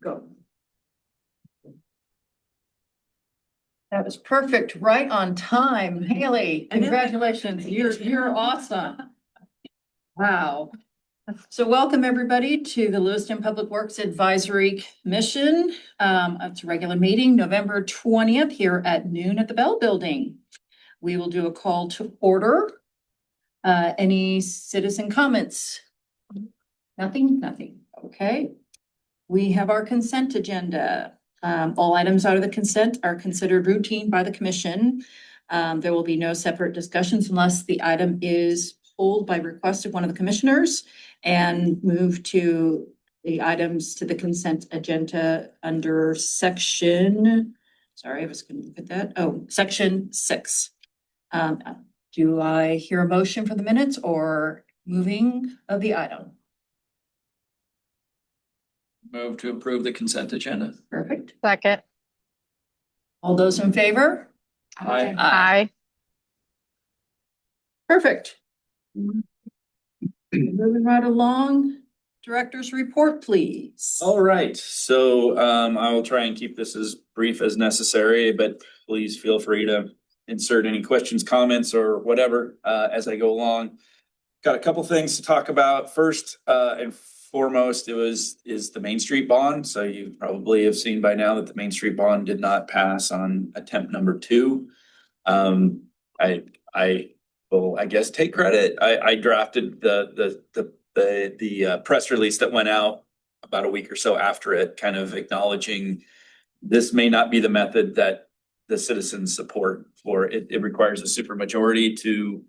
Go. That was perfect, right on time. Haley, congratulations. You're awesome. Wow. So welcome everybody to the Lewiston Public Works Advisory Commission. It's a regular meeting, November 20th here at noon at the Bell Building. We will do a call to order. Any citizen comments? Nothing? Okay. We have our consent agenda. All items out of the consent are considered routine by the commission. There will be no separate discussions unless the item is pulled by request of one of the commissioners and move to the items to the consent agenda under section, sorry, I was going to look at that. Oh, section 6. Do I hear a motion for the minutes or moving of the item? Move to approve the consent agenda. Perfect. Second. All those in favor? Aye. Aye. Perfect. Moving right along, director's report, please. All right, so I will try and keep this as brief as necessary, but please feel free to insert any questions, comments, or whatever as I go along. Got a couple things to talk about. First and foremost, is the Main Street bond. So you probably have seen by now that the Main Street bond did not pass on attempt number 2. I will, I guess, take credit. I drafted the press release that went out about a week or so after it, kind of acknowledging this may not be the method that the citizens support for it. It requires a supermajority to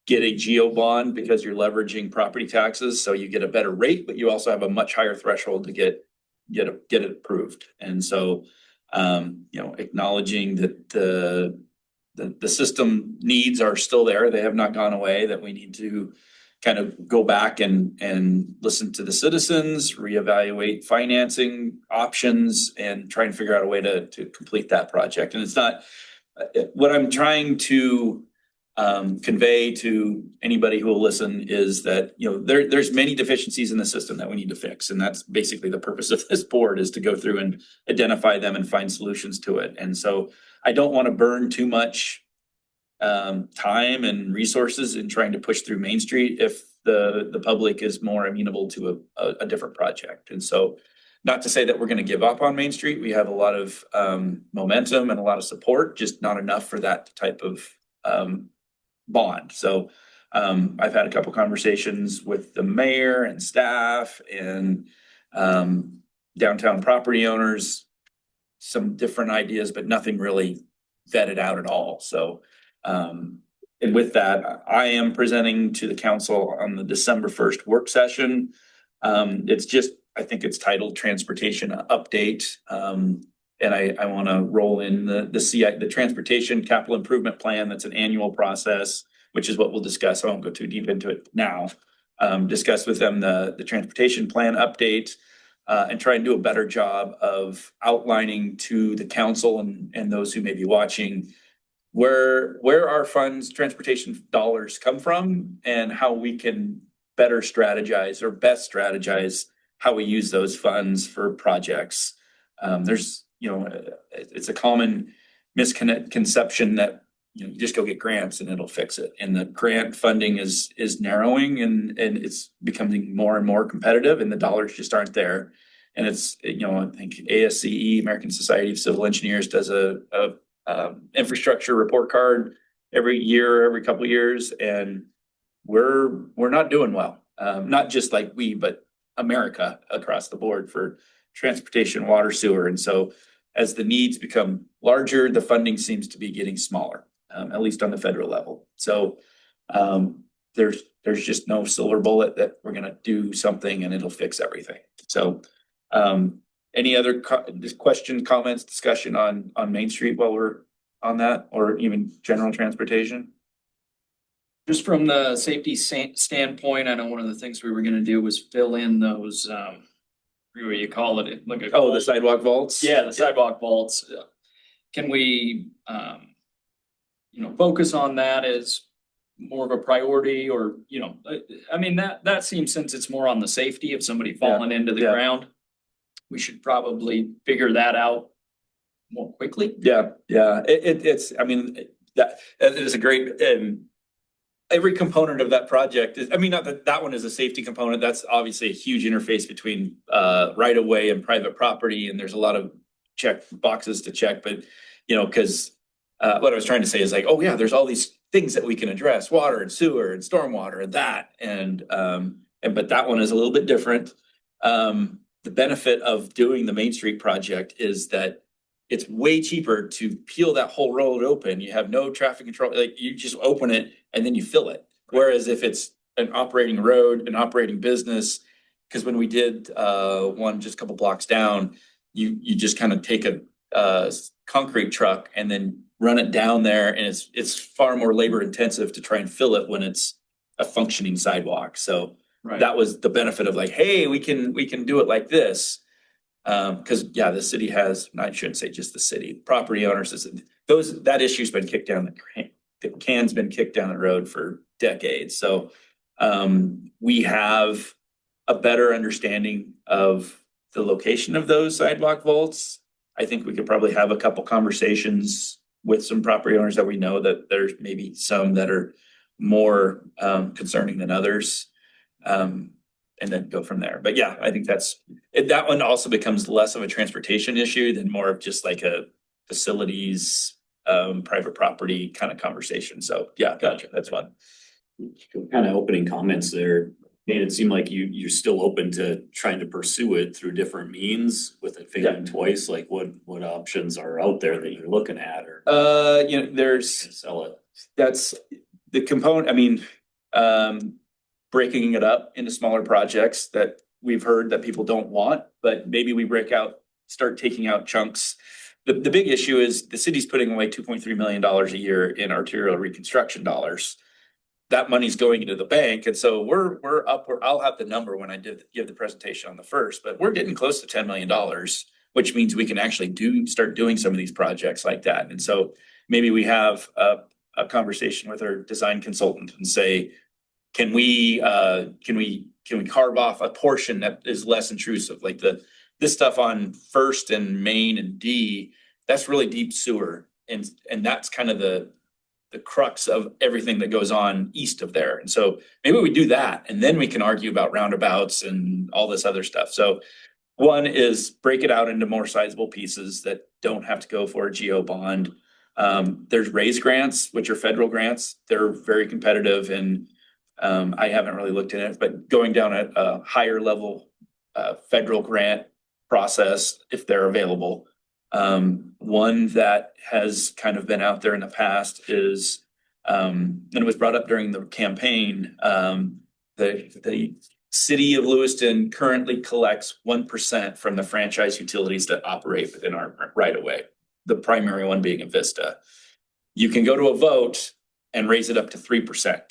get a geo bond because you're leveraging property taxes, so you get a better rate, but you also have a much higher threshold to get it approved. And so, acknowledging that the system needs are still there, they have not gone away, that we need to kind of go back and listen to the citizens, reevaluate financing options, and try and figure out a way to complete that project. And it's not what I'm trying to convey to anybody who will listen is that, there's many deficiencies in the system that we need to fix. And that's basically the purpose of this board, is to go through and identify them and find solutions to it. And so I don't want to burn too much time and resources in trying to push through Main Street if the public is more amenable to a different project. And so, not to say that we're going to give up on Main Street. We have a lot of momentum and a lot of support, just not enough for that type of bond. So I've had a couple conversations with the mayor and staff and downtown property owners, some different ideas, but nothing really vetted out at all. So and with that, I am presenting to the council on the December 1st work session. It's just, I think it's titled Transportation Update. And I want to roll in the Transportation Capital Improvement Plan. That's an annual process, which is what we'll discuss. I won't go too deep into it now. Discuss with them the transportation plan update and try and do a better job of outlining to the council and those who may be watching where our funds, transportation dollars come from, and how we can better strategize or best strategize how we use those funds for projects. There's, it's a common misconception that you just go get grants and it'll fix it. And the grant funding is narrowing and it's becoming more and more competitive, and the dollars just aren't there. And it's, I think ASCE, American Society of Civil Engineers, does a infrastructure report card every year, every couple of years, and we're not doing well. Not just like we, but America across the board for transportation, water, sewer. And so as the needs become larger, the funding seems to be getting smaller, at least on the federal level. So there's just no silver bullet that we're going to do something and it'll fix everything. So any other questions, comments, discussion on Main Street while we're on that, or even general transportation? Just from the safety standpoint, I know one of the things we were going to do was fill in those, what you call it? Like the sidewalk vaults? Yeah, the sidewalk vaults. Can we, focus on that as more of a priority, or, I mean, that seems, since it's more on the safety of somebody falling into the ground. we should probably figure that out more quickly. Yeah, it's, I mean, that is a great, every component of that project is, I mean, not that that one is a safety component, that's obviously a huge interface between right of way and private property, and there's a lot of check boxes to check, but you know, because what I was trying to say is like, oh yeah, there's all these things that we can address, water and sewer and stormwater and that, and but that one is a little bit different. The benefit of doing the Main Street project is that it's way cheaper to peel that whole road open. You have no traffic control, like you just open it and then you fill it. Whereas if it's an operating road, an operating business, because when we did one just a couple blocks down, you just kind of take a concrete truck and then run it down there, and it's far more labor intensive to try and fill it when it's a functioning sidewalk. So that was the benefit of like, hey, we can do it like this. Because yeah, the city has, I shouldn't say just the city, property owners, that issue's been kicked down, the can's been kicked down the road for decades. So we have a better understanding of the location of those sidewalk vaults. I think we could probably have a couple conversations with some property owners that we know that there's maybe some that are more concerning than others. And then go from there. But yeah, I think that one also becomes less of a transportation issue than more of just like a facilities, private property kind of conversation. So yeah, gotcha. That's fun. Kind of opening comments there. Made it seem like you're still open to trying to pursue it through different means with it failing twice. Like what options are out there that you're looking at, or you know, there's sell it? That's the component. I mean, breaking it up into smaller projects that we've heard that people don't want, but maybe we start taking out chunks. The big issue is the city's putting away $2.3 million a year in arterial reconstruction dollars. That money's going into the bank. And so I'll have the number when I give the presentation on the first, but we're getting close to $10 million, which means we can actually start doing some of these projects like that. And so maybe we have a conversation with our design consultant and say, can we carve off a portion that is less intrusive, like this stuff on First and Main and D, that's really deep sewer. And that's kind of the crux of everything that goes on east of there. And so maybe we do that, and then we can argue about roundabouts and all this other stuff. So one is break it out into more sizable pieces that don't have to go for a geo bond. There's RAISE grants, which are federal grants. They're very competitive, and I haven't really looked at it, but going down a higher level federal grant process, if they're available. One that has kind of been out there in the past is, and it was brought up during the campaign, the city of Lewiston currently collects 1% from the franchise utilities that operate within our right of way. The primary one being Avista. You can go to a vote and raise it up to 3%.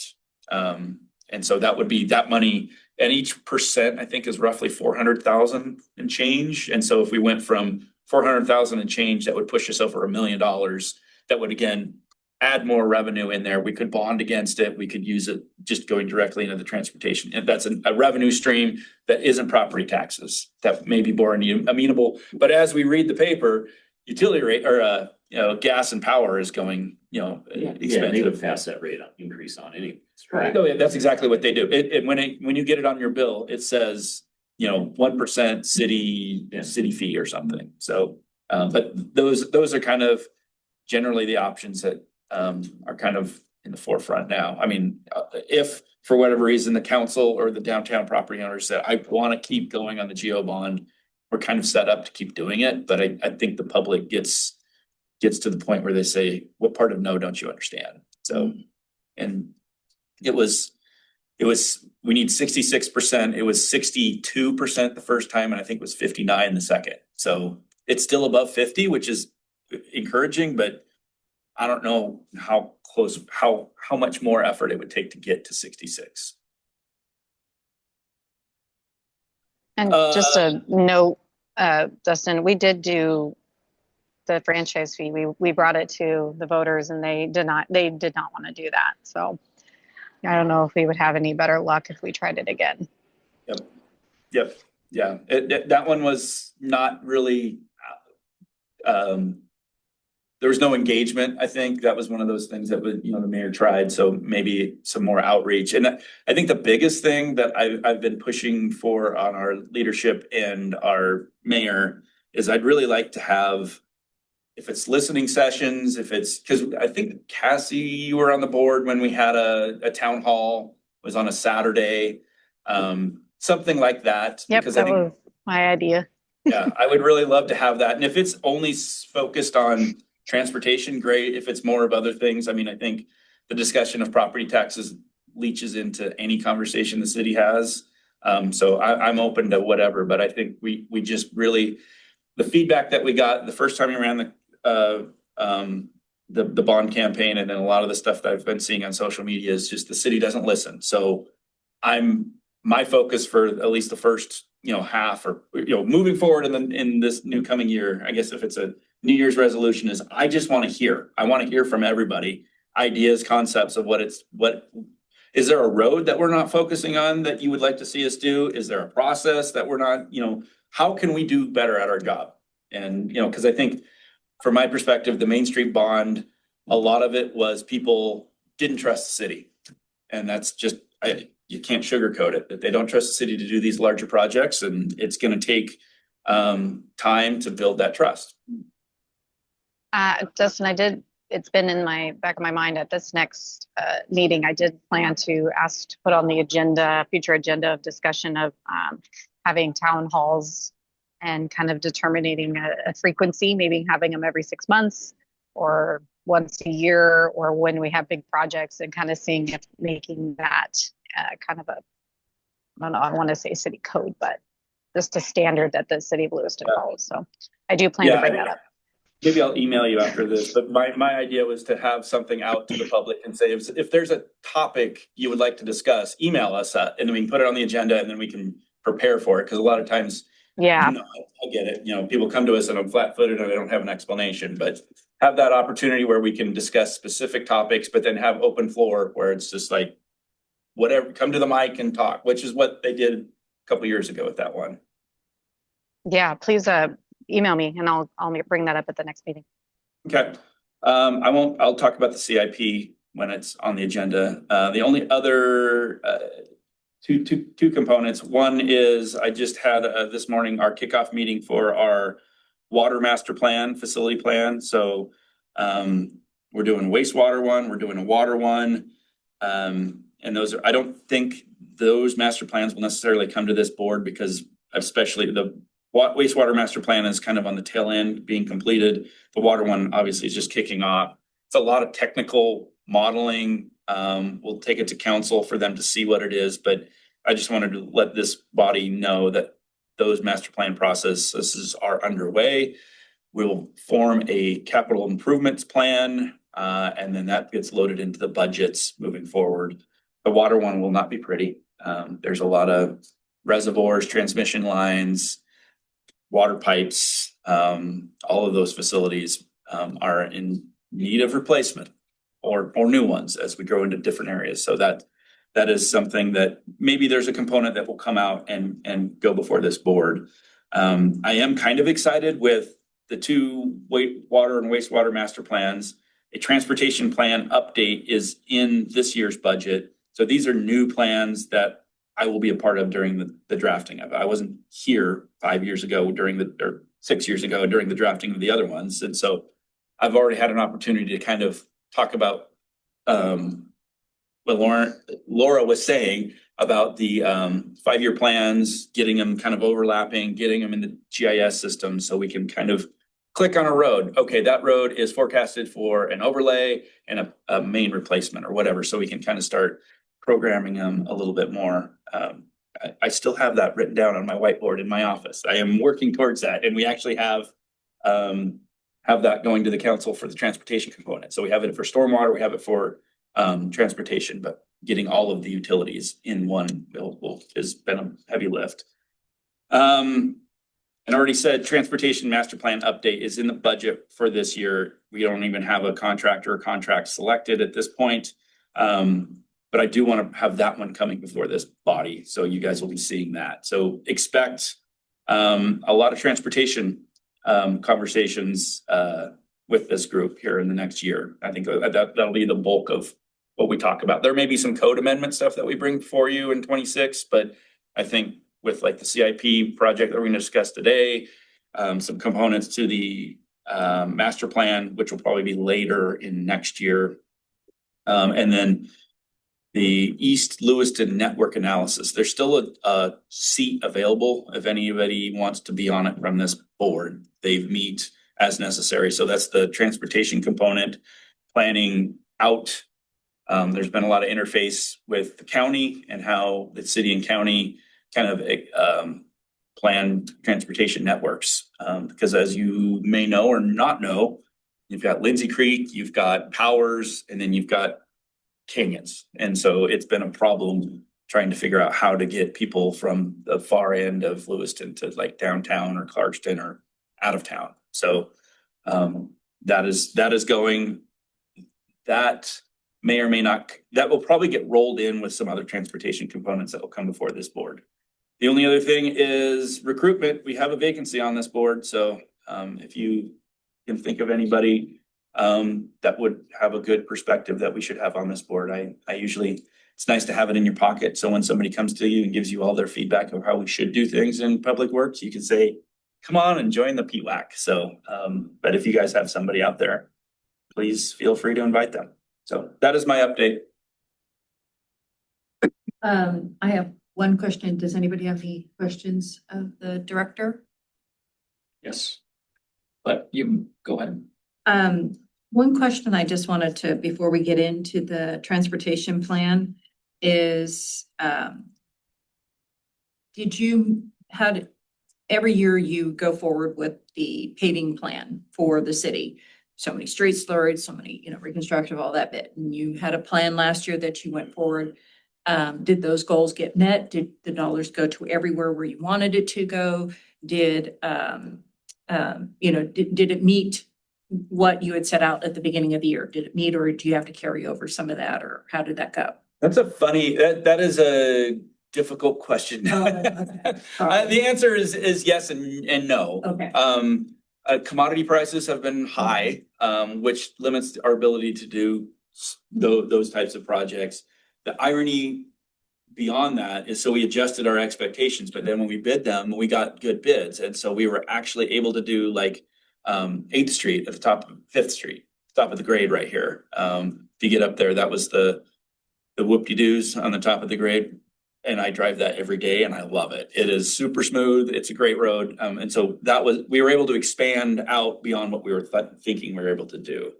And so that would be that money, and each percent I think is roughly 400,000 and change. And so if we went from 400,000 and change, that would push us over $1 million. That would again add more revenue in there. We could bond against it. We could use it just going directly into the transportation. And that's a revenue stream that isn't property taxes. That may be more amenable. But as we read the paper, utility rate or gas and power is going, expensive. Yeah, they would pass that rate increase on anyways, right? Oh yeah, that's exactly what they do. When you get it on your bill, it says, 1% city fee or something. So, but those are kind of generally the options that are kind of in the forefront now. I mean, if for whatever reason the council or the downtown property owner said, I want to keep going on the geo bond, we're kind of set up to keep doing it. But I think the public gets to the point where they say, what part of no don't you understand? So, and it was, we need 66%. It was 62% the first time, and I think it was 59 the second. So it's still above 50, which is encouraging, but I don't know how close, how much more effort it would take to get to 66. And just a note, Dustin, we did do the franchise fee. We brought it to the voters, and they did not want to do that. So I don't know if we would have any better luck if we tried it again. Yep. Yeah, that one was not really, there was no engagement. I think that was one of those things that was, the mayor tried, so maybe some more outreach. And I think the biggest thing that I've been pushing for on our leadership and our mayor is I'd really like to have, if it's listening sessions, if it's, because I think Cassie, you were on the board when we had a town hall, it was on a Saturday, something like that. Yep, Because I that think, was my idea. yeah, I would really love to have that. And if it's only focused on transportation, great. If it's more of other things, I mean, I think the discussion of property taxes leaches into any conversation the city has. So I'm open to whatever, but I think we just really, the feedback that we got the first time we ran the bond campaign, and then a lot of the stuff that I've been seeing on social media is just the city doesn't listen. So my focus for at least the first, half or, moving forward in this new coming year, I guess if it's a New Year's resolution, is I just want to hear. I want to hear from everybody, ideas, concepts of what is there a road that we're not focusing on that you would like to see us do? Is there a process that we're not, how can we do better at our job? And, because I think from my perspective, the Main Street bond, a lot of it was people didn't trust the city. And that's just, you can't sugarcoat it, that they don't trust the city to do these larger projects, and it's going to take time to build that trust. Dustin, it's been in my back of my mind at this next meeting, I did plan to ask to put on the future agenda of discussion of having town halls and kind of determining a frequency, maybe having them every 6 months or once a year, or when we have big projects, and kind of seeing if making that kind of I don't know, I want to say city code, but just a standard that the city of Lewiston follows. So I do plan to bring that up. Maybe I'll email you after this, but my idea was to have something out to the public and say, if there's a topic you would like to discuss, email us and then we can put it on the agenda and then we can prepare for it. Because a lot of times, yeah, I get it. People come to us and I'm flat-footed and I don't have an explanation, but have that opportunity where we can discuss specific topics, but then have open floor where it's just like, whatever, come to the mic and talk, which is what they did a couple of years ago with that one. please email me and I'll bring that up at the next meeting. Okay. I'll talk about the CIP when it's on the agenda. The only other two components. One is I just had this morning our kickoff meeting for our water master plan, facility plan. So we're doing wastewater one, we're doing a water one. And I don't think those master plans will necessarily come to this board, because especially the wastewater master plan is kind of on the tail end being completed. The water one obviously is just kicking off. It's a lot of technical modeling. We'll take it to council for them to see what it is, but I just wanted to let this body know that those master plan processes are underway. We'll form a capital improvements plan, and then that gets loaded into the budgets moving forward. The water one will not be pretty. There's a lot of reservoirs, transmission lines, water pipes, all of those facilities are in need of replacement or new ones as we grow into different areas. So that is something that maybe there's a component that will come out and go before this board. I am kind of excited with the two water and wastewater master plans. A transportation plan update is in this year's budget. So these are new plans that I will be a part of during the drafting of it. I wasn't here 5 years ago or 6 years ago during the drafting of the other ones. And so I've already had an opportunity to kind of talk about what Laura was saying about the 5-year plans, getting them kind of overlapping, getting them in the GIS system so we can kind of click on a road. Okay, that road is forecasted for an overlay and a main replacement or whatever. So we can kind of start programming them a little bit more. I still have that written down on my whiteboard in my office. I am working towards that. And we actually have that going to the council for the transportation component. So we have it for stormwater, we have it for transportation, but getting all of the utilities in one has been a heavy lift. And I already said transportation master plan update is in the budget for this year. We don't even have a contractor or contract selected at this point. But I do want to have that one coming before this body, so you guys will be seeing that. So expect a lot of transportation conversations with this group here in the next year. I think that'll be the bulk of what we talk about. There may be some code amendment stuff that we bring for you in 26, but I think with like the CIP project that we're going to discuss today, some components to the master plan, which will probably be later in next year. And then the East Lewiston network analysis, there's still a seat available if anybody wants to be on it from this board. They meet as necessary. So that's the transportation component, planning out. There's been a lot of interface with the county and how the city and county kind of plan transportation networks. Because as you may know or not know, you've got Lindsay Creek, you've got Powers, and then you've got canyons. And so it's been a problem trying to figure out how to get people from the far end of Lewiston to like downtown or Clarkston or out of town. So that is going, that may or may not, that will probably get rolled in with some other transportation components that will come before this board. The only other thing is recruitment. We have a vacancy on this board. So if you can think of anybody that would have a good perspective that we should have on this board. I usually, it's nice to have it in your pocket. So when somebody comes to you and gives you all their feedback of how we should do things in public works, you can say, come on and join the PWAC. So, but if you guys have somebody out there, please feel free to invite them. So that is my update. I have one question. Does anybody have any questions of the director? Yes. But you go ahead. One question I just wanted to, before we get into the transportation plan is, every year you go forward with the paving plan for the city? So many streets slurred, so many, reconstruction of all that bit. And you had a plan last year that you went forward. Did those goals get met? Did the dollars go to everywhere where you wanted it to go? Did it meet what you had set out at the beginning of the year? Did it meet, or do you have to carry over some of that, or how did that go? That's a funny, that is a difficult question. Oh, okay. The answer is yes and no. Okay. Commodity prices have been high, which limits our ability to do those types of projects. The irony beyond that is, so we adjusted our expectations, but then when we bid them, we got good bids. And so we were actually able to do like 8th Street at the top of 5th Street, top of the grade right here. If you get up there, that was the whoop-de-doos on the top of the grade. And I drive that every day and I love it. It is super smooth. It's a great road. And so we were able to expand out beyond what we were thinking we were able to do.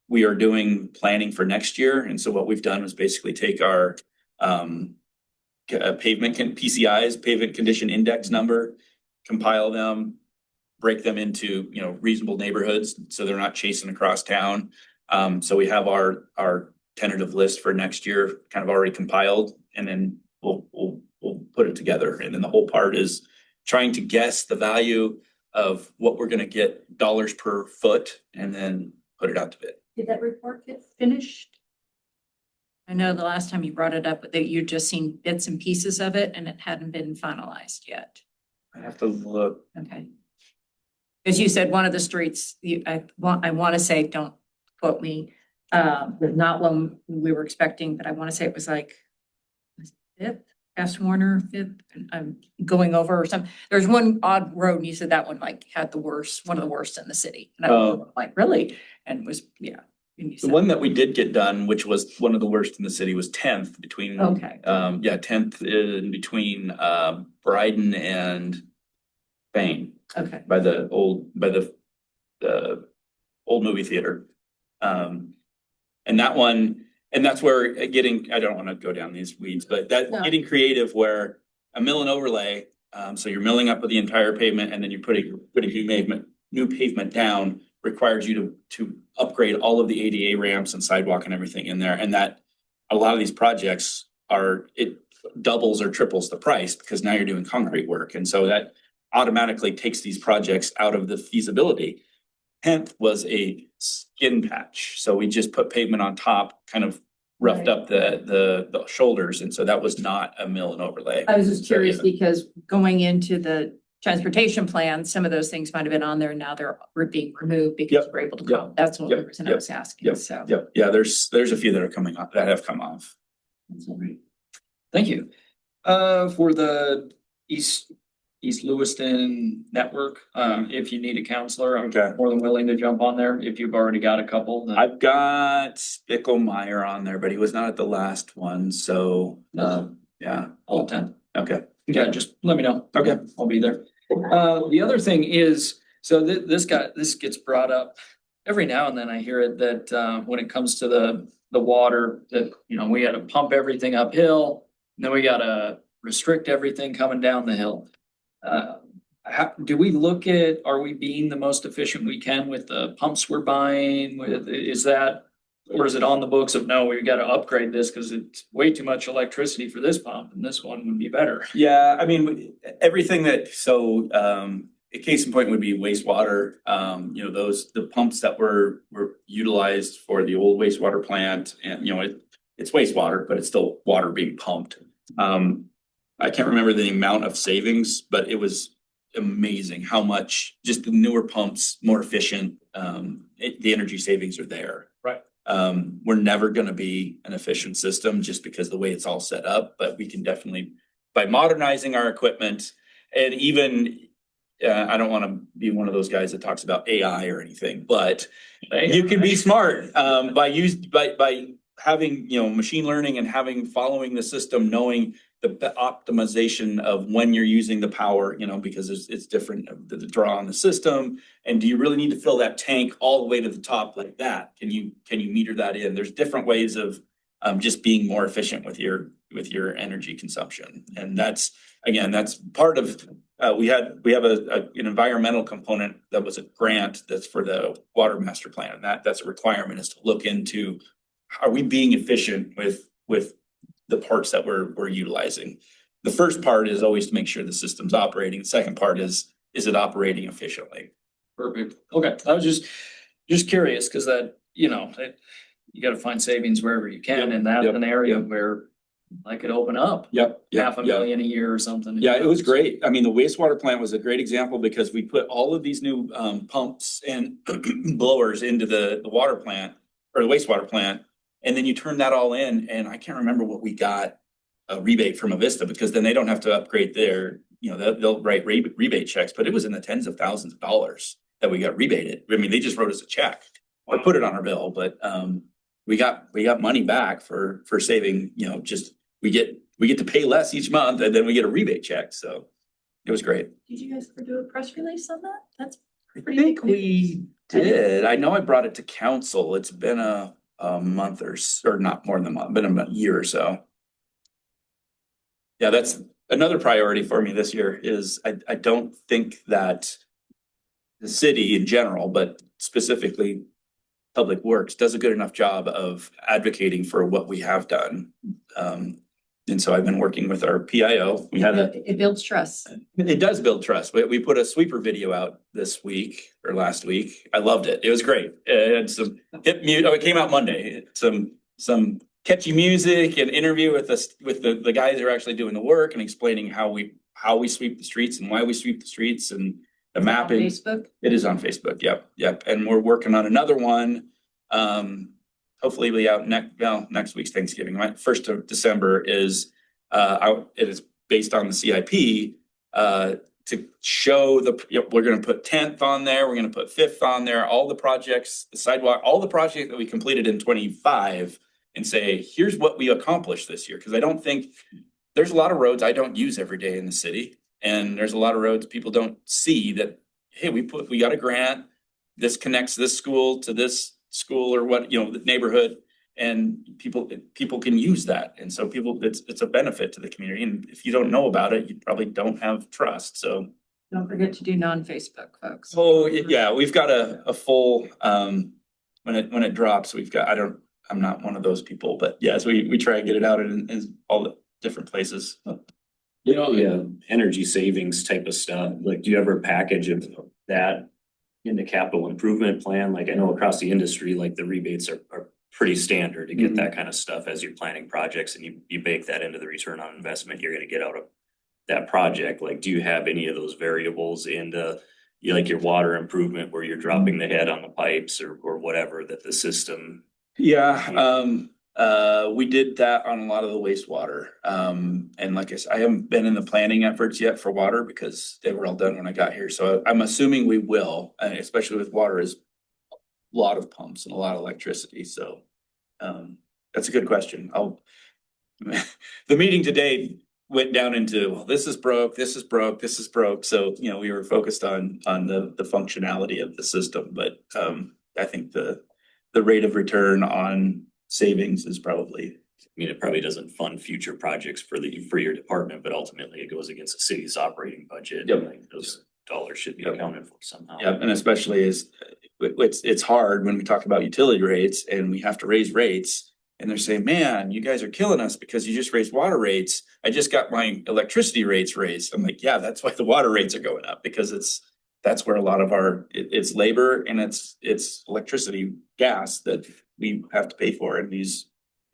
We are doing planning for next year. And so what we've done is basically take our pavement PCIs, pavement condition index number, compile them, break them into, reasonable neighborhoods so they're not chasing across town. So we have our tentative list for next year kind of already compiled, and then we'll put it together. And then the whole part is trying to guess the value of what we're going to get dollars per foot and then put it out to bid. Did that report get finished? I know the last time you brought it up, that you'd just seen bits and pieces of it and it hadn't been finalized yet. I have to look. Okay. Because you said one of the streets, I want to say, don't quote me, but not one we were expecting, but I want to say it was like 5th, Cass Warner, 5th, I'm going over or something. There's one odd road and you said that one like had one of the worst in the city. And I was like, really? And it was, yeah. The one that we did get done, which was one of the worst in the city, was 10th between, 10th in between Bryden and Bain. Okay. By the old movie theater. And that one, and that's where I don't want to go down these weeds, but getting creative where a mill and overlay, so you're milling up with the entire pavement and then you're putting new pavement down, requires you to upgrade all of the ADA ramps and sidewalk and everything in there. And that a lot of these projects it doubles or triples the price because now you're doing concrete work. And so that automatically takes these projects out of the feasibility. 10th was a skin patch. So we just put pavement on top, kind of roughed Right. up the shoulders, and so that was not a mill and overlay. I was just So, curious yeah. because going into the transportation plan, some of those things might have been on there. Now they're being removed because we're able to Yep. come. That's one Yep. reason I Yep. was asking, Yep. so. Yep, yeah, there's a few that are coming off, that have come off. That's all right. Thank you. For the East Lewiston network, if you need a counselor, I'm Okay. more than willing to jump on there. If you've already got a couple, then I've got Spicklemeyer on there, but he was not at the last one, so, yeah, I'll attend. okay. Yeah, just let me know. Okay. I'll be there. The other thing is, so this gets brought up every now and then. I hear it that, when it comes to the water, that, you know, we had to pump everything uphill. Then we gotta restrict everything coming down the hill. Do we look at, are we being the most efficient we can with the pumps we're buying? Is that, or is it on the books of, no, we've got to upgrade this because it's way too much electricity for this pump and this one would be better? Yeah, I mean, everything a case in point would be wastewater. You know, the pumps that were utilized for the old wastewater plant, and, you know, it's wastewater, but it's still water being pumped. I can't remember the amount of savings, but it was amazing how much just the newer pumps, more efficient, the energy savings are there. Right. We're never gonna be an efficient system just because the way it's all set up, but we can definitely, by modernizing our equipment, and even, I don't wanna be one of those guys that talks about AI or anything, but you can be smart, by having, you know, machine learning and following the system, knowing the optimization of when you're using the power, you know, because it's different, the draw on the system. And do you really need to fill that tank all the way to the top like that? Can you meter that in? There's different ways of just being more efficient with your energy consumption. And that's part of, we have an environmental component that was a grant that's for the water master plan. And that's a requirement, is to look into, are we being efficient with the parts that we're utilizing? The first part is always to make sure the system's operating. The second part is it operating efficiently? Perfect. Okay, I was just curious, because that, you know, you gotta find savings wherever you can, and that's Yep, an area yep. where I could open up Yep. $500,000 a year or something. Yeah, it was great. I mean, the wastewater plant was a great example because we put all of these new pumps and blowers into the water plant or the wastewater plant. And then you turn that all in, and I can't remember what we got a rebate from Avista, because then they don't have to upgrade their, you know, they'll write rebate checks, but it was in the tens of thousands of dollars that we got rebated. I mean, they just wrote us a check or put it on our bill, but we got money back for saving, you know, just we get to pay less each month, and then we get a rebate check. So it was great. Did you guys ever do a press release on that? That's I pretty think big. we did. I know I brought it to council. It's been a month or not more than a month, been a year or so. Yeah, that's another priority for me this year. Is I don't think that the city in general, but specifically Public Works, does a good enough job of advocating for what we have done. And so I've been working with our PIO. It builds trust. It does build trust. We put a sweeper video out this week or last week. I loved it. It was great. It had some hip music. Oh, it came out Monday. Some catchy music and interview with the guys who are actually doing the work and explaining how we sweep the streets and why we sweep the streets and the mapping. Facebook? It is on Facebook. Yep. And we're working on another one. Hopefully it'll be out next week's Thanksgiving. Right? 1st of December is out. It is based on the CIP to show we're gonna put 10th on there, we're gonna put 5th on there, all the projects, the sidewalk, all the projects that we completed in 25, and say, here's what we accomplished this year. Cause I don't think there's a lot of roads I don't use every day in the city. And there's a lot of roads people don't see that, hey, we got a grant, this connects this school to this school or what, you know, the neighborhood, and people can use that. And so it's a benefit to the community. And if you don't know about it, you probably don't have trust. So Don't forget to do non-Facebook, folks. oh yeah, we've got a full when it drops, I'm not one of those people, but yes, we try and get it out in all the different places. You know, yeah, energy savings type of stuff. Like, do you ever package of that in the capital improvement plan? Like, I know across the industry, like the rebates are pretty standard to get that kind of stuff as you're planning projects, and you bake that into the return on investment you're gonna get out of that project. Like, do you have any of those variables into like your water improvement where you're dropping the head on the pipes or whatever that the system? Yeah, we did that on a lot of the wastewater. And like I said, I haven't been in the planning efforts yet for water because they were all done when I got here. So I'm assuming we will, especially with water is a lot of pumps and a lot of electricity. So that's a good question. The meeting today went down into, well, this is broke, this is broke, this is broke. So, we were focused on the functionality of the system, but I think the rate of return on savings is probably. I mean, it probably doesn't fund future projects for your department, but ultimately it goes against the city's operating budget. Yep. Like, those dollars should be accounted for somehow. Yeah, and especially it's hard when we talk about utility rates and we have to raise rates. And they're saying, man, you guys are killing us because you just raised water rates. I just got my electricity rates raised. I'm like, yeah, that's why the water rates are going up, because that's where a lot of it's labor and it's electricity, gas that we have to pay for, and these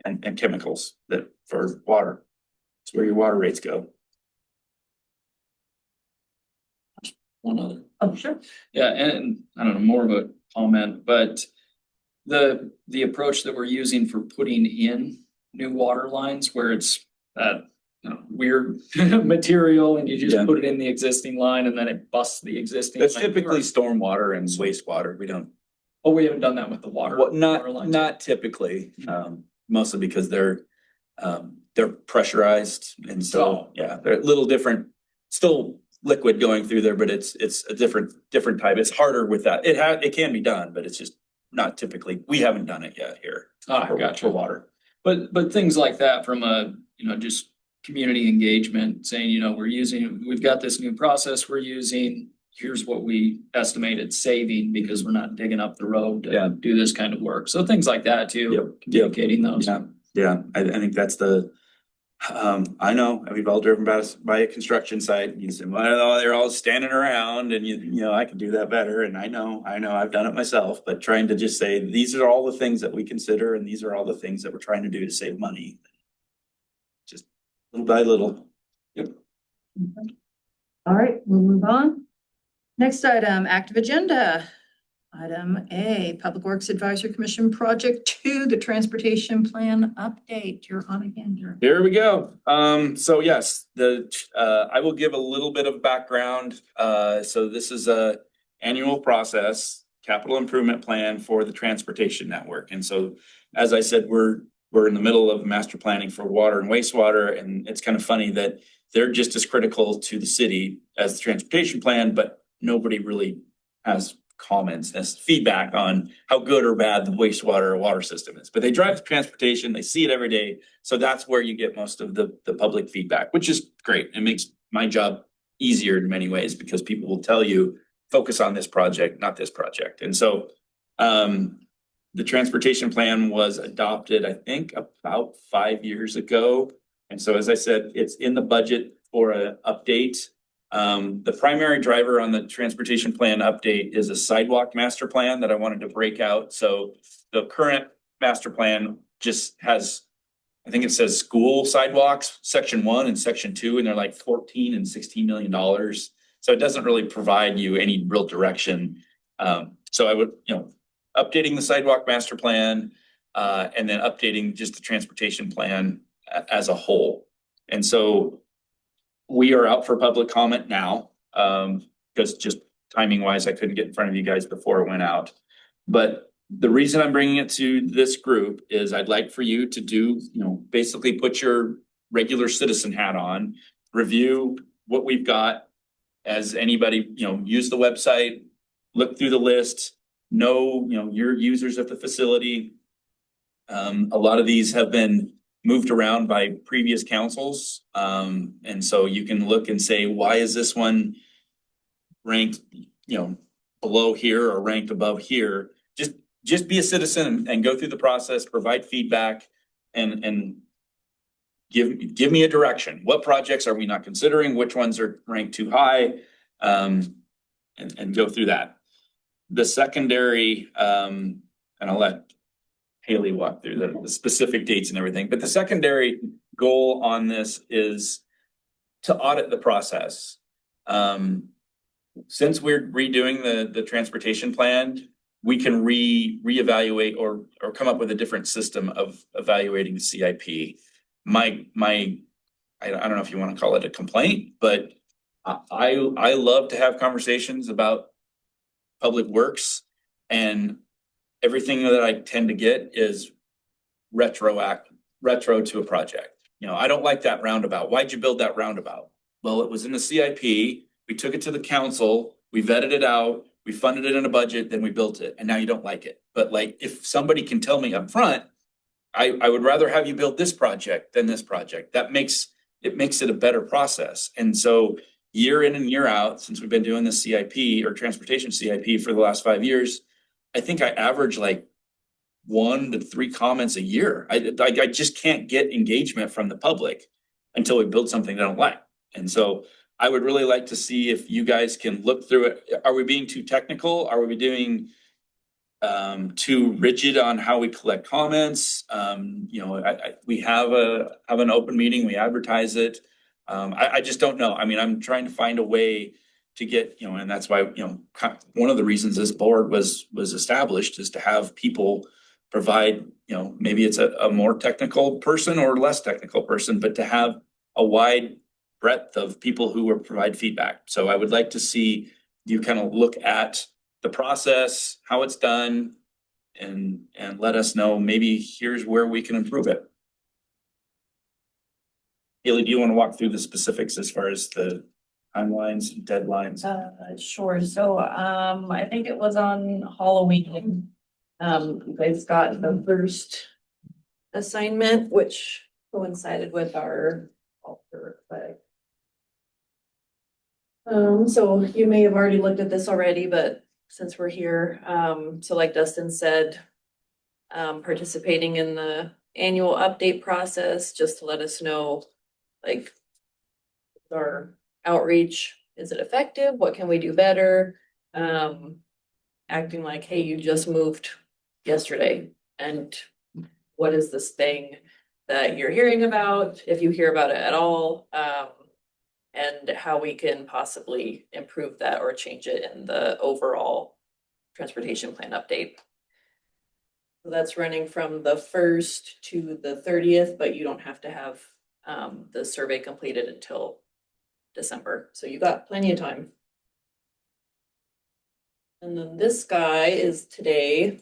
and chemicals that for water. It's where your water rates go. One other. Oh, sure. Yeah, and I don't know, more of a comment, but the approach that we're using for putting in new water lines where it's that weird material and you just Yeah. put it in the existing line and then it busts the existing. That's line. typically stormwater and wastewater. We don't. Oh, we haven't done that with the water. What, water lines. not typically, mostly because they're pressurized, and so, yeah, they're a little different, still liquid going through there, but it's a different type. It's harder with that. It can be done, but it's just not typically, we haven't done it yet here. Gotcha. For water. But things like that from a, just community engagement, saying, we've got this new process we're using. Here's what we estimated saving because we're not digging up the road to do this kind of work. So things like that too. Yep. Communicating those. Yeah. I think that's I know, we've all driven by a construction site. You say, well, they're all standing around and I can do that better. And I know, I've done it myself, but trying to just say, these are all the things that we consider and these are all the things that we're trying to do to save money. Just little by little. Yep. All right, we'll move on. Next item, active agenda. Item A, Public Works Advisory Commission Project 2, the Transportation Plan Update. You're on again, Jerry. Here we go. So yes, I will give a little bit of background. So this is a annual process, capital improvement plan for the transportation network. And so, as I said, we're in the middle of master planning for water and wastewater. And it's kind of funny that they're just as critical to the city as the transportation plan, but nobody really has comments, as feedback on how good or bad the wastewater or water system is. But they drive the transportation, they see it every day. So that's where you get most of the public feedback, which is great. It makes my job easier in many ways because people will tell you, focus on this project, not this project. And so the transportation plan was adopted, I think, about 5 years ago. And so, as I said, it's in the budget for an update. The primary driver on the transportation plan update is a sidewalk master plan that I wanted to break out. So the current master plan just has, I think it says school sidewalks, section 1 and section 2, and they're like $14 and $16 million. So it doesn't really provide you any real direction. So I would, updating the sidewalk master plan, and then updating just the transportation plan as a whole. And so we are out for public comment now, because just timing wise, I couldn't get in front of you guys before it went out. But the reason I'm bringing it to this group is I'd like for you to do, basically put your regular citizen hat on, review what we've got. As anybody, use the website, look through the list, know, your users of the facility. A lot of these have been moved around by previous councils. And so you can look and say, why is this one ranked, below here or ranked above here? Just be a citizen and go through the process, provide feedback and give me a direction. What projects are we not considering? Which ones are ranked too high? And go through that. The secondary, and I'll let Haley walk through the specific dates and everything. But the secondary goal on this is to audit the process. Since we're redoing the transportation plan, we can reevaluate or come up with a different system of evaluating the CIP. I don't know if you want to call it a complaint, but I love to have conversations about public works, and everything that I tend to get is retro to a project. You know, I don't like that roundabout. Why'd you build that roundabout? Well, it was in the CIP. We took it to the council, we vetted it out, we funded it in a budget, then we built it, and now you don't like it. But like, if somebody can tell me up front, I would rather have you build this project than this project. That makes it a better process. And so year in and year out, since we've been doing this CIP or transportation CIP for the last 5 years, I think I average like 1 to 3 comments a year. I just can't get engagement from the public until we build something they don't like. And so I would really like to see if you guys can look through it. Are we being too technical? Are we doing too rigid on how we collect comments? You know, we have an open meeting, we advertise it. I just don't know. I mean, I'm trying to find a way to get, you know, and that's why, you know, one of the reasons this board was established is to have people provide, you know, maybe it's a more technical person or less technical person, but to have a wide breadth of people who will provide feedback. So I would like to see you kind of look at the process, how it's done, and let us know, maybe here's where we can improve it. Haley, do you want to walk through the specifics as far as the timelines and deadlines? Sure. So, I think it was on Halloween. You guys got the first assignment, which coincided with our altar, but. So you may have already looked at this already, but since we're here, so like Dustin said, participating in the annual update process, just to let us know, like, our outreach, is it effective? What can we do better? Acting like, hey, you just moved yesterday, and what is this thing that you're hearing about, if you hear about it at all, and how we can possibly improve that or change it in the overall transportation plan update. So that's running from the 1st to the 30th, but you don't have to have the survey completed until December. So you got plenty of time. And then this guy is today.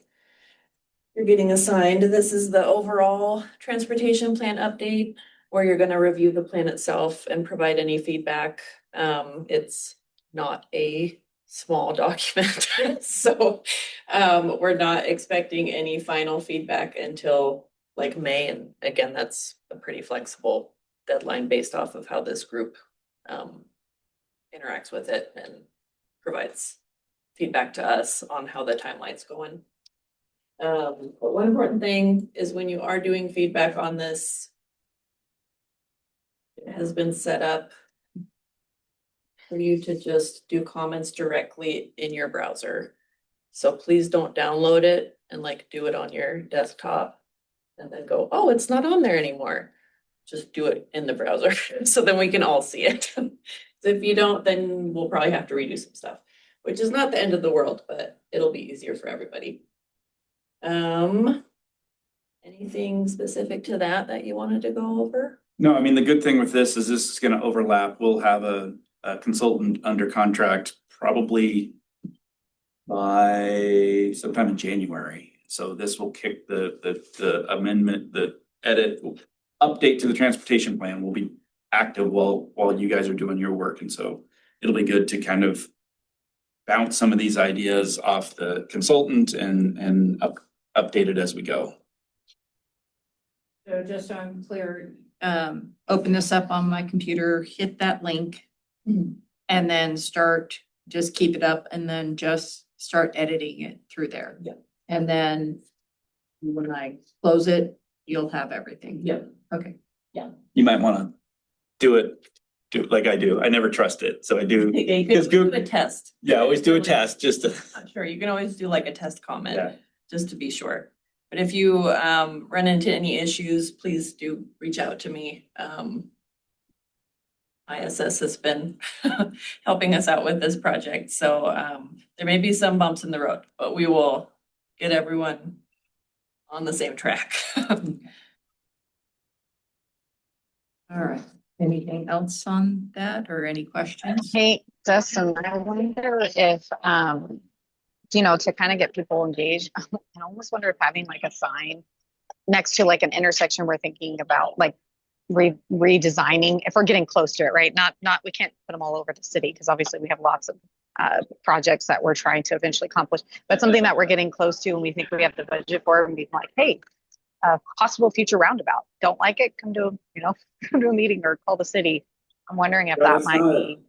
You're getting assigned. This is the overall transportation plan update, where you're going to review the plan itself and provide any feedback. It's not a small document, so we're not expecting any final feedback until like May. And again, that's a pretty flexible deadline based off of how this group interacts with it and provides feedback to us on how the timeline's going. But one important thing is when you are doing feedback on this, it has been set up for you to just do comments directly in your browser. So please don't download it and like do it on your desktop and then go, oh, it's not on there anymore. Just do it in the browser so then we can all see it. So if you don't, then we'll probably have to redo some stuff, which is not the end of the world, but it'll be easier for everybody. Anything specific to that you wanted to go over? No, I mean, the good thing with this is gonna overlap. We'll have a consultant under contract probably by sometime in January. So this will kick the amendment, the edit, update to the transportation plan will be active while you guys are doing your work. And so it'll be good to kind of bounce some of these ideas off the consultant and update it as we go. So just so I'm clear, open this up on my computer, hit that link, and then just keep it up and then just start editing it through there. Yeah. And then when I close it, you'll have everything. Yeah. Okay. You might wanna do it like I do. I never trust it, so I do. Yeah, you Because can do a test. Yeah, always do a test just to. Sure, you can always do like a test comment, Yeah. just to be sure. But if you run into any issues, please do reach out to me. ISS has been helping us out with this project, so there may be some bumps in the road, but we will get everyone on the same track. All right. Anything else on that or any questions? Hey, Dustin, I wonder if, you know, to kind of get people engaged, I almost wonder if having like a sign next to like an intersection we're thinking about, like redesigning, if we're getting close to it, right? Not, we can't put them all over the city because obviously we have lots of projects that we're trying to eventually accomplish, but something that we're getting close to and we think we have the budget for, and be like, hey, possible future roundabout. Don't like it? Come to, you know, come to a meeting or call the city. I'm wondering if that might be.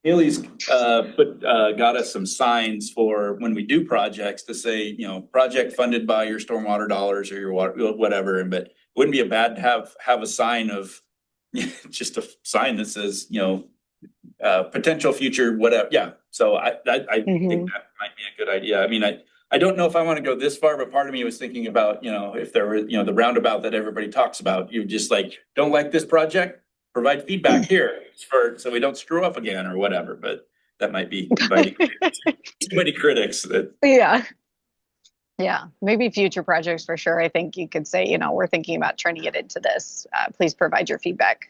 Haley's got us some signs for when we do projects to say, you know, project funded by your stormwater dollars or your water, whatever. But it wouldn't be a bad to have a sign of just a sign that says, you know, potential future, whatever. Yeah. So I think that might be a good idea. I mean, I don't know if I want to go this far, but part of me was thinking about, you know, if there were, you know, the roundabout that everybody talks about, you just like, don't like this project, provide feedback here so we don't screw up again or whatever, but that might be too many critics that. Yeah. Yeah, maybe future projects for sure. I think you could say, you know, we're thinking about trying to get into this. Please provide your feedback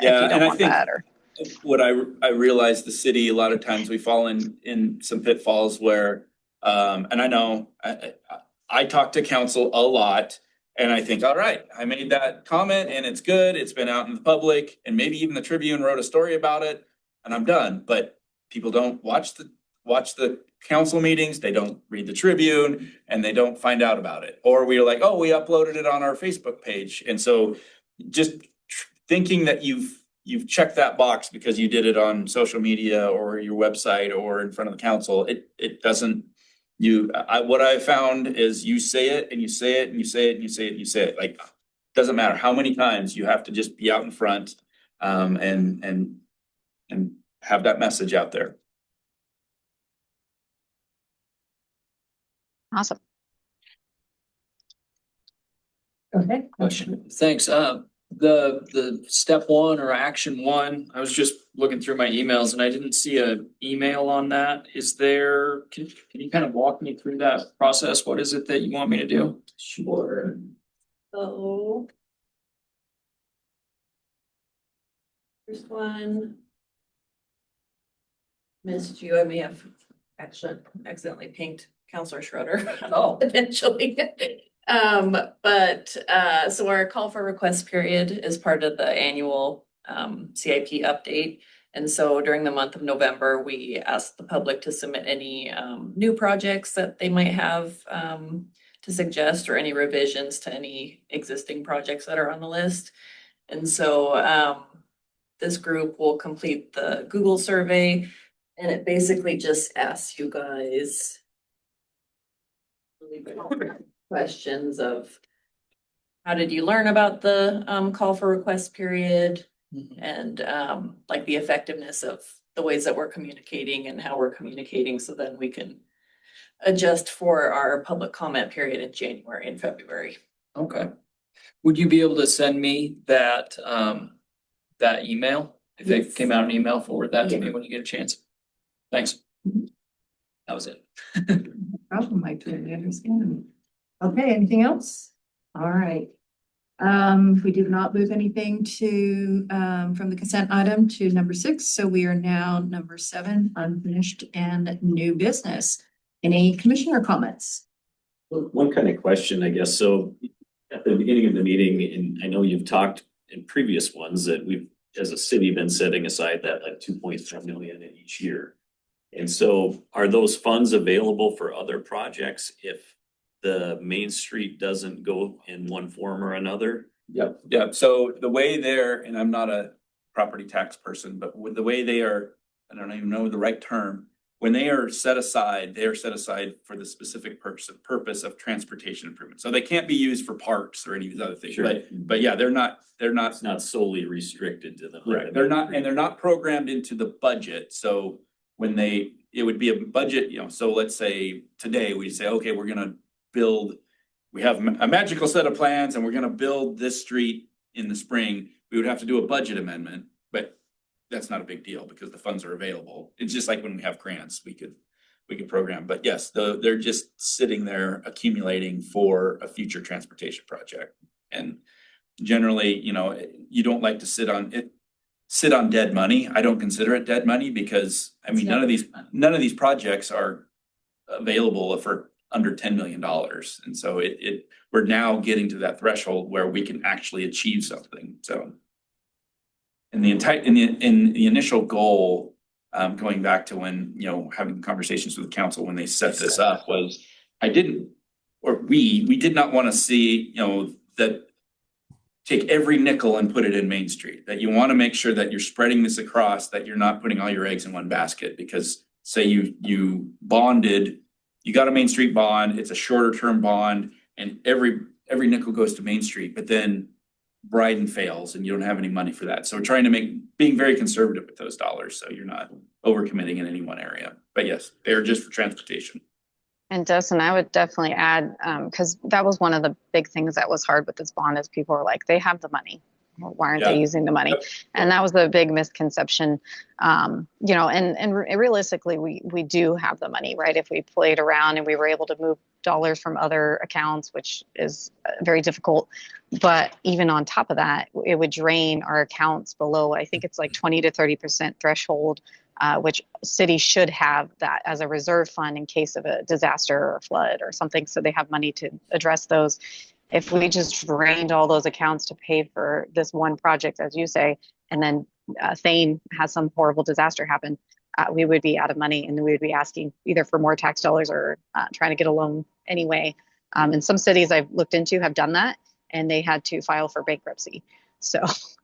if you don't want that. Or what I realize the city, a lot of times we fall in some pitfalls where, and I know I talk to council a lot. And I think, all right, I made that comment and it's good. It's been out in the public and maybe even the Tribune wrote a story about it and I'm done. But people don't watch the council meetings. They don't read the Tribune and they don't find out about it. Or we're like, oh, we uploaded it on our Facebook page. And so just thinking that you've checked that box because you did it on social media or your website or in front of the council, it doesn't. What I found is you say it and you say it and you say it and you say it and you say it. Like, doesn't matter how many times, you have to just be out in front, and have that message out there. awesome. Okay. Question. Thanks. The step one or action one, I was just looking through my emails and I didn't see an email on that. Is there, can you kind of walk me through that process? What is it that you want me to do? Sure. So. First one. Missed you. I may have actually accidentally pinged Counselor Schroeder. Oh. Potentially. So our call for request period is part of the annual CIP update. And so during the month of November, we asked the public to submit any new projects that they might have to suggest or any revisions to any existing projects that are on the list. And so this group will complete the Google survey and it basically just asks you guys questions of how did you learn about the call for request period and like the effectiveness of the ways that we're communicating and how we're communicating, so then we can adjust for our public comment period in January and February. Okay. Would you be able to send me that that email? If it came out an email, forward that to me when you get a chance. Thanks. That was it. Problem, I totally understand. Okay, anything else? All right. We did not move anything to from the consent item to number 6. So we are now number 7, unfinished and new business. Any commissioner comments? One kind of question, I guess. So at the beginning of the meeting, and I know you've talked in previous ones that we've, as a city, been setting aside that like 2.3 million in each year. And so are those funds available for other projects if the Main Street doesn't go in one form or another? Yep. So the way they're, and I'm not a property tax person, but with the way they are, I don't even know the right term. When they are set aside, they are set aside for the specific purpose of transportation improvement. So they can't be used for parks or any of these other things. Sure. But yeah, they're not. It's not solely restricted to them. Right. They're not programmed into the budget. So when it would be a budget, you know, so let's say today we say, okay, we're gonna build we have a magical set of plans and we're gonna build this street in the spring, we would have to do a budget amendment, but that's not a big deal because the funds are available. It's just like when we have grants, we could program, but yes, they're just sitting there accumulating for a future transportation project. And generally, you know, you don't like to sit on dead money. I don't consider it dead money because, I mean, none of these projects are available for under $10 million. And so we're now getting to that threshold where we can actually achieve something. So in the initial goal, going back to when, you know, having conversations with the council when they set this up was, we did not want to see, you know, that take every nickel and put it in Main Street, that you want to make sure that you're spreading this across, that you're not putting all your eggs in one basket, because say you bonded, you got a Main Street bond, it's a shorter term bond, and every nickel goes to Main Street, but then Bryden fails and you don't have any money for that. So we're trying to being very conservative with those dollars, so you're not overcommitting in any one area. But yes, they're just for transportation. And Dustin, I would definitely add, because that was one of the big things that was hard with this bond is people were like, they have the money. Well, why aren't they using the money? Yep. And that was the big misconception. You know, and realistically, we do have the money, right? If we played around and we were able to move dollars from other accounts, which is very difficult. But even on top of that, it would drain our accounts below, I think it's like 20 to 30% threshold, which cities should have that as a reserve fund in case of a disaster or a flood or something. So they have money to address those. If we just drained all those accounts to pay for this one project, as you say, and then Thane has some horrible disaster happen, we would be out of money and we would be asking either for more tax dollars or trying to get a loan anyway. And some cities I've looked into have done that and they had to file for bankruptcy. So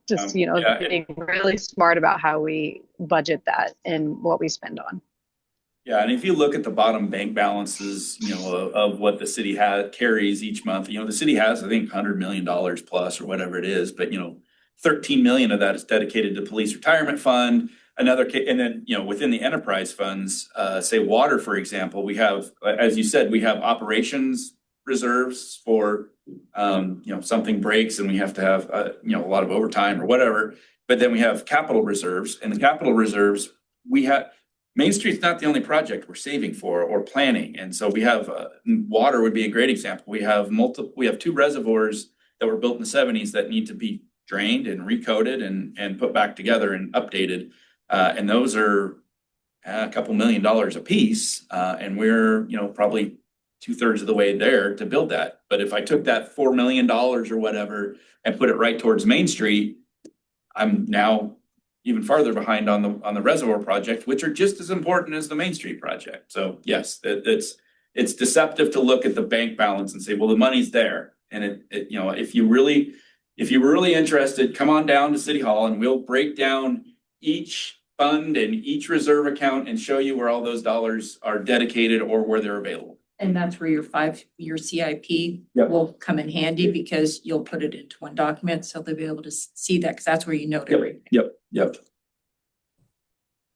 just, you know, being really smart about how we budget that and what we spend on. Yeah, and if you look at the bottom bank balances, you know, of what the city carries each month, you know, the city has, I think, $100 million plus or whatever it is, but you know, 13 million of that is dedicated to police retirement fund. And then, you know, within the enterprise funds, say water, for example, we have, as you said, we have operations reserves for, you know, something breaks and we have to have, you know, a lot of overtime or whatever. But then we have capital reserves, and the capital reserves, Main Street's not the only project we're saving for or planning. And so we have, water would be a great example. We have 2 reservoirs that were built in the 70s that need to be drained and recoded and put back together and updated. And those are a couple $1 million a piece. And we're, you know, probably 2/3 of the way there to build that. But if I took that $4 million or whatever and put it right towards Main Street, I'm now even farther behind on the reservoir project, which are just as important as the Main Street project. So yes, it's deceptive to look at the bank balance and say, well, the money's there. And you know, if you were really interested, come on down to City Hall and we'll break down each fund and each reserve account and show you where all those dollars are dedicated or where they're available. And that's where your 5-year CIP will come in handy because you'll put it into one document. So they'll be able to see that because that's where you note everything. Yep.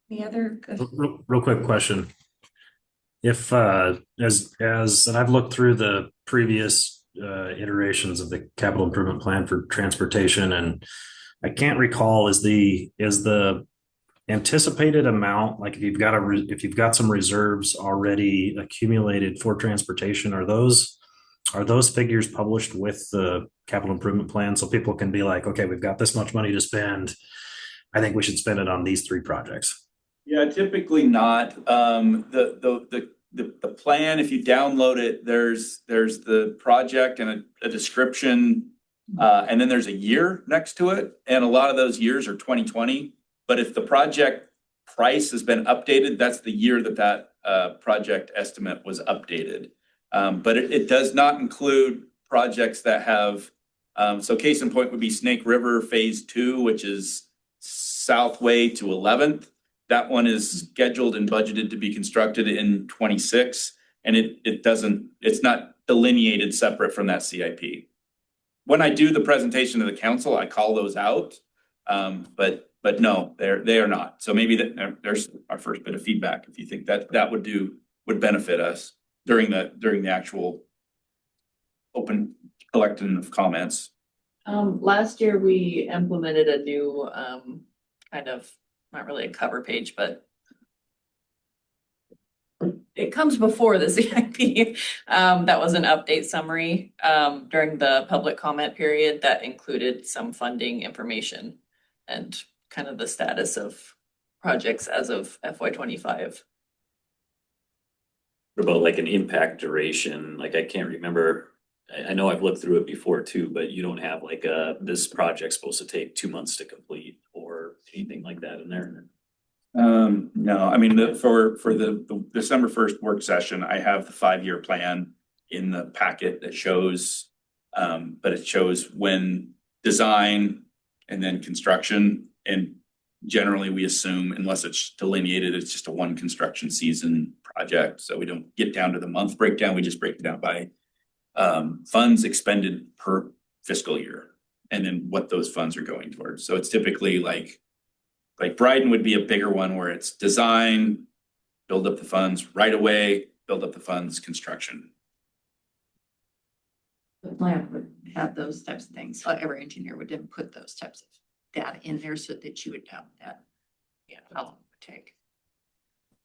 Any other? Real quick question. If as and I've looked through the previous iterations of the capital improvement plan for transportation, and I can't recall is the anticipated amount, like if you've got some reserves already accumulated for transportation, are those figures published with the capital improvement plan so people can be like, okay, we've got this much money to spend, I think we should spend it on these 3 projects? Yeah, typically not. The plan, if you download it, there's the project and a description, and then there's a year next to it, and a lot of those years are 2020. But if the project price has been updated, that's the year that project estimate was updated. But it does not include projects that have, so case in point would be Snake River Phase 2, which is Southway to 11th. That one is scheduled and budgeted to be constructed in 26, and it's not delineated separate from that CIP. When I do the presentation to the council, I call those out, but no, they are not. So maybe there's our first bit of feedback. If you think that would benefit us during the actual open collecting of comments. Last year we implemented a new, kind of, not really a cover page, but it comes before the CIP. That was an update summary, during the public comment period that included some funding information and kind of the status of projects as of FY25. What about like an impact duration? Like I can't remember. I know I've looked through it before too, but you don't have like this project's supposed to take 2 months to complete or anything like that in there. No, I mean, for the December 1st work session, I have the 5-year plan in the packet that shows, but it shows when design and then construction. And generally we assume, unless it's delineated, it's just a one construction season project. So we don't get down to the month breakdown. We just break it down by funds expended per fiscal year and then what those funds are going towards. So it's typically like Bryden would be a bigger one where it's design, build up the funds right away, build up the funds, construction. The plan would have those types of things. Every engineer would then put those types of data in there so that you would have that. Yeah, how long it would take.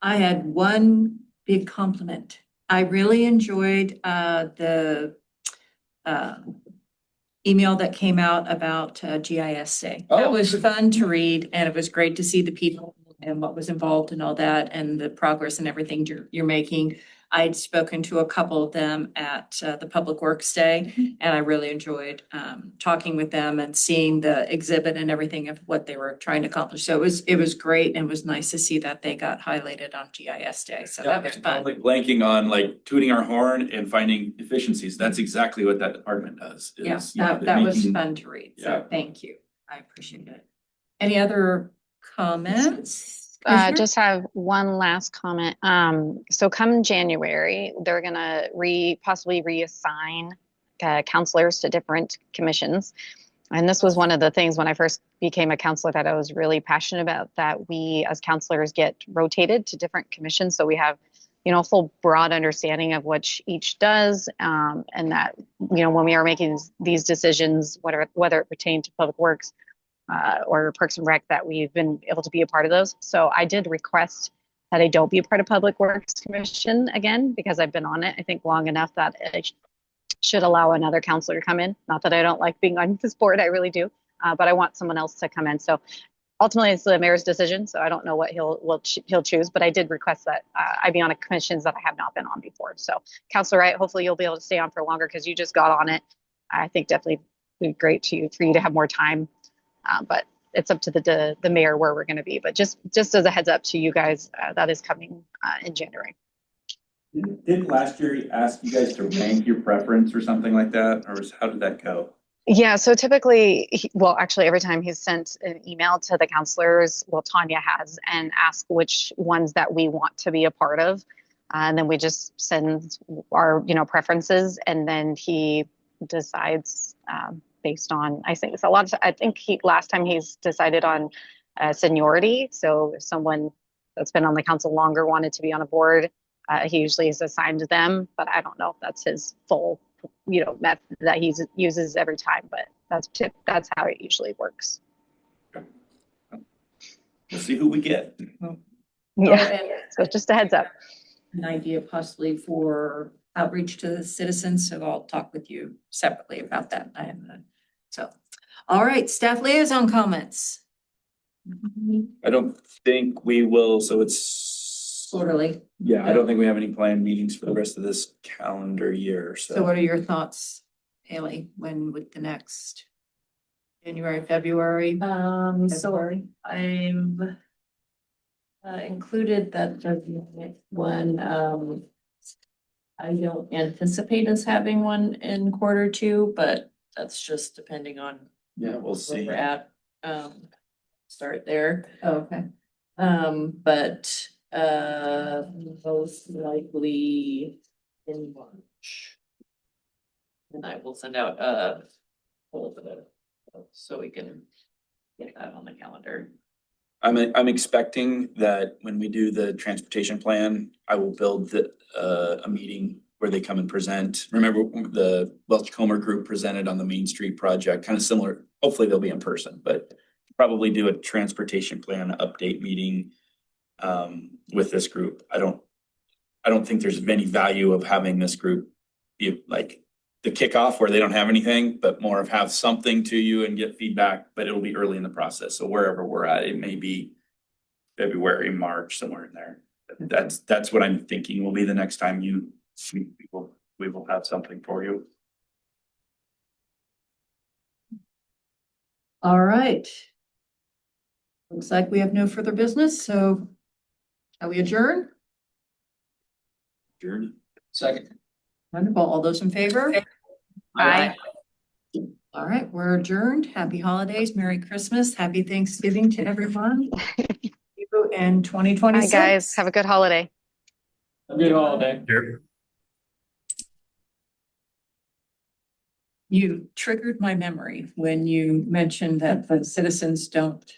I had one big compliment. I really enjoyed the email that came out about GIS Day. That was fun to read, and it was great to see the people and what was involved and all that, and the progress and everything you're making. I'd spoken to a couple of them at the Public Works Day, and I really enjoyed talking with them and seeing the exhibit and everything of what they were trying to accomplish. So it was great, and it was nice to see that they got highlighted on GIS Day. So that was fun. Like blanking on like tooting our horn and finding efficiencies. That's exactly what that department does. Yes, that was fun to read. So thank you. I appreciate it. Any other comments? Just have one last comment. So come January, they're gonna possibly reassign counselors to different commissions. And this was one of the things when I first became a counselor that I was really passionate about, that we as counselors get rotated to different commissions. So we have, a full broad understanding of what each does. And that, when we are making these decisions, whether it pertain to public works, or Parks and Rec, that we've been able to be a part of those. So I did request that I don't be a part of Public Works Commission again, because I've been on it, I think, long enough that it should allow another counselor to come in. Not that I don't like being on this board, I really do, but I want someone else to come in. So ultimately it's the mayor's decision. So I don't know what he'll choose, but I did request that I be on a commissions that I have not been on before. So Councilor Wright, hopefully you'll be able to stay on for longer because you just got on it. I think definitely be great for you to have more time. But it's up to the mayor where we're going to be. But just as a heads up to you guys, that is coming in January. Didn't last year ask you guys to rank your preference or something like that? Or how did that go? Yeah, so typically, actually every time he's sent an email to the counselors, Tanya has, and asked which ones that we want to be a part of. And then we just send our, preferences, and then he decides based on, I think last time he's decided on seniority. So if someone that's been on the council longer wanted to be on a board, he usually is assigned to them, but I don't know if that's his full, method that he uses every time, but that's how it usually works. We'll see who we get. Yeah, so just a heads up. An idea possibly for outreach to the citizens, so I'll talk with you separately about that. All right, staff liaison comments. I don't think we will, so it's Quarterly. Yeah, I don't think we have any planned meetings for the rest of this calendar year, So what are your thoughts, Haley? When would the next January, February? So I've included that the one, I don't anticipate us having one in Q2, but that's just depending on Yeah, we'll where see. we're at. Start there. Oh, okay. But most likely in March. And I will send out a poll for that, so we can get that on the calendar. I'm expecting that when we do the transportation plan, I will build a meeting where they come and present. Remember the Welch Comer group presented on the Main Street project, kind of similar. Hopefully they'll be in person, but probably do a transportation plan update meeting with this group. I don't think there's any value of having this group be like the kickoff where they don't have anything, but more of have something to you and get feedback, but it'll be early in the process. So wherever we're at, it may be February, March, somewhere in there. That's what I'm thinking will be the next time we will have something for you. All right. Looks like we have no further business, so shall we adjourn? Adjourned. Second. Wonderful. All those in favor? Aye. All right, we're adjourned. Happy holidays, Merry Christmas, Happy Thanksgiving to everyone. See you in 2026. Bye, guys. Have a good holiday. Have a good holiday. Here. You triggered my memory when you mentioned that the citizens don't